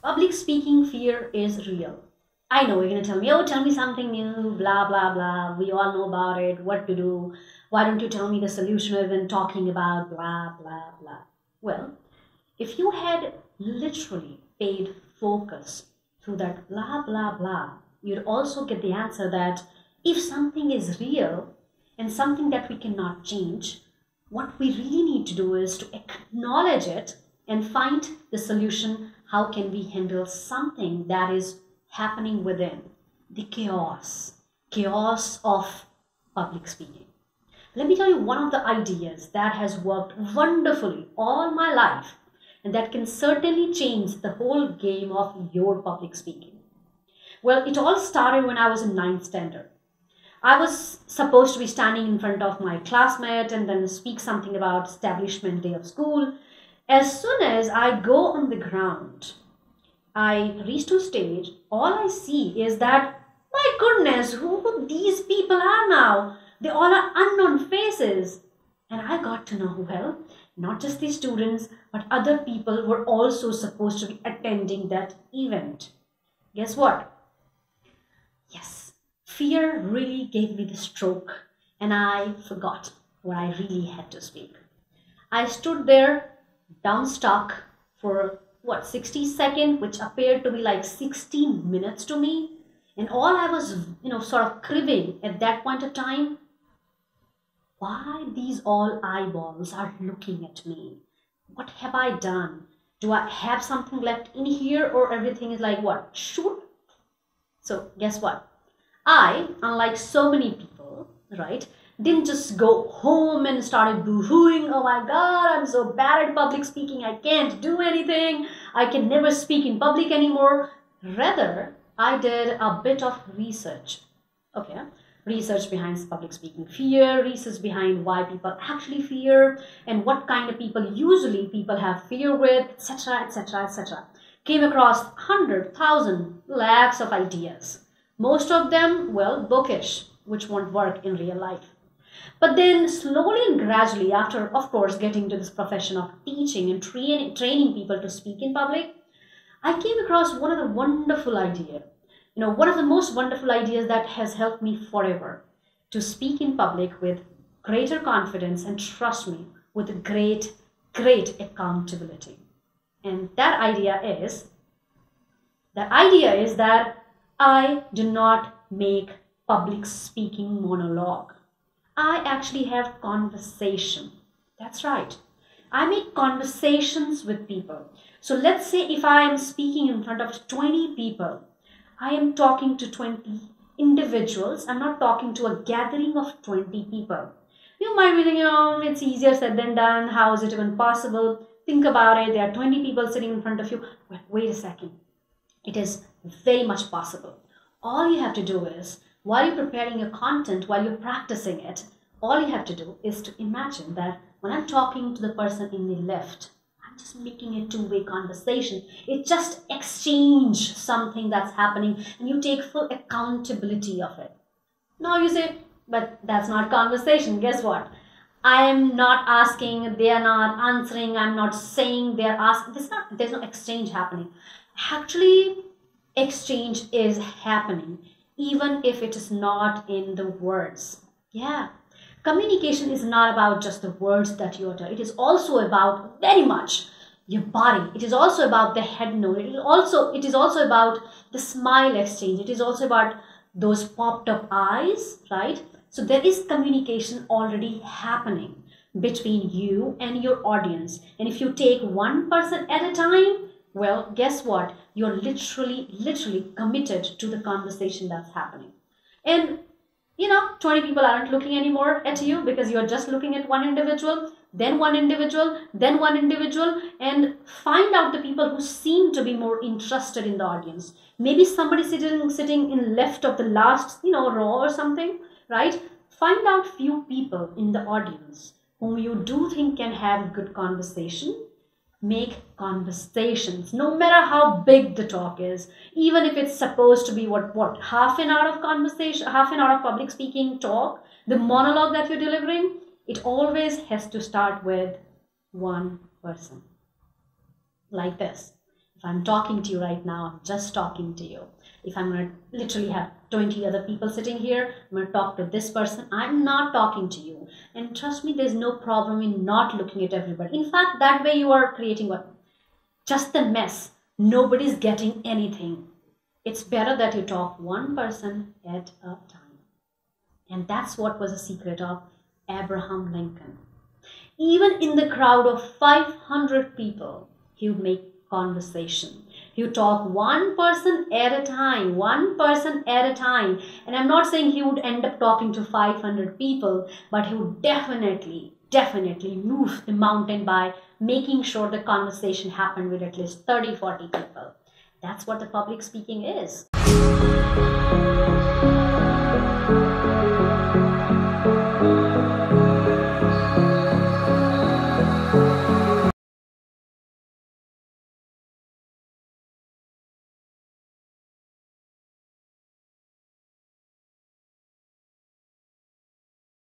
Public speaking fear is real. I know you're going to tell me, oh, tell me something new, blah, blah, blah. We all know about it, what to do. Why don't you tell me the solution we've been talking about, blah, blah, blah. Well, if you had literally paid focus through that blah, blah, blah, you'd also get the answer that if something is real and something that we cannot change, what we really need to do is to acknowledge it and find the solution. How can we handle something that is happening within the chaos of public speaking? Let me tell you one of the ideas that has worked wonderfully all my life and that can certainly change the whole game of your public speaking. Well, it all started when I was in ninth standard. I was supposed to be standing in front of my classmate and then speak something about establishment day of school. As soon as I go on the ground, I reach to stage, all I see is that, my goodness, who these people are now? They all are unknown faces. And I got to know, well, not just the students, but other people were also supposed to be attending that event. Guess what? Yes, fear really gave me the stroke and I forgot what I really had to speak. I stood there dumbstruck for 60 seconds, which appeared to be like 16 minutes to me. And all I was, sort of craving at that point of time, why these all eyeballs are looking at me? What have I done? Do I have something left in here or everything is like what? Shoot. So guess what? I, unlike so many people, right, didn't just go home and started boohooing. Oh my God, I'm so bad at public speaking. I can't do anything. I can never speak in public anymore. Rather, I did a bit of research. Okay, research behind public speaking fear, research behind why people actually fear, and what kind of people usually people have fear with, etc., etc., etc. Came across 100,000 lakhs of ideas. Most of them, well, bookish, which won't work in real life. But then slowly and gradually, after, of course, getting to this profession of teaching and training people to speak in public, I came across one of the wonderful ideas. One of the most wonderful ideas that has helped me forever to speak in public with greater confidence and, trust me, with great accountability. And that idea is that I do not make public speaking monologue. I actually have conversation. That's right. I make conversations with people. So let's say if I am speaking in front of 20 people, I am talking to 20 individuals. I'm not talking to a gathering of 20 people. You might be thinking, oh, it's easier said than done. How is it even possible? Think about it. There are 20 people sitting in front of you. Well, wait a second. It is very much possible. All you have to do is, while you're preparing your content, while you're practicing it, all you have to do is to imagine that when I'm talking to the person in the left, I'm just making a two-way conversation. It's just exchange something that's happening and you take full accountability of it. Now you say, but that's not conversation. Guess what? I am not asking, they are not answering, I'm not saying they're asking. There's no exchange happening. Actually, exchange is happening, even if it is not in the words. Yeah. Communication is not about just the words that you utter. It is also about very much your body. It is also about the head nod. It is also about the smile exchange. It is also about those popped up eyes, right? So there is communication already happening between you and your audience. And if you take one person at a time, well, guess what? You're literally committed to the conversation that's happening. And 20 people aren't looking anymore at you because you're just looking at one individual, then one individual, then one individual, and find out the people who seem to be more interested in the audience. Maybe somebody sitting in left of the last, row or something, right? Find out few people in the audience whom you do think can have good conversation. Make conversations, no matter how big the talk is, even if it's supposed to be half an hour of conversation, half an hour of public speaking talk, the monologue that you're delivering, it always has to start with one person. Like this. If I'm talking to you right now, I'm just talking to you. If I'm going to literally have 20 other people sitting here, I'm going to talk to this person. I'm not talking to you. And trust me, there's no problem in not looking at everybody. In fact, that way you are creating what? Just a mess. Nobody's getting anything. It's better that you talk one person at a time. And that's what was the secret of Abraham Lincoln. Even in the crowd of 500 people, he would make conversation. He would talk one person at a time, one person at a time. And I'm not saying he would end up talking to 500 people, but he would definitely move the mountain by making sure the conversation happened with at least 30, 40 people. That's what the public speaking is.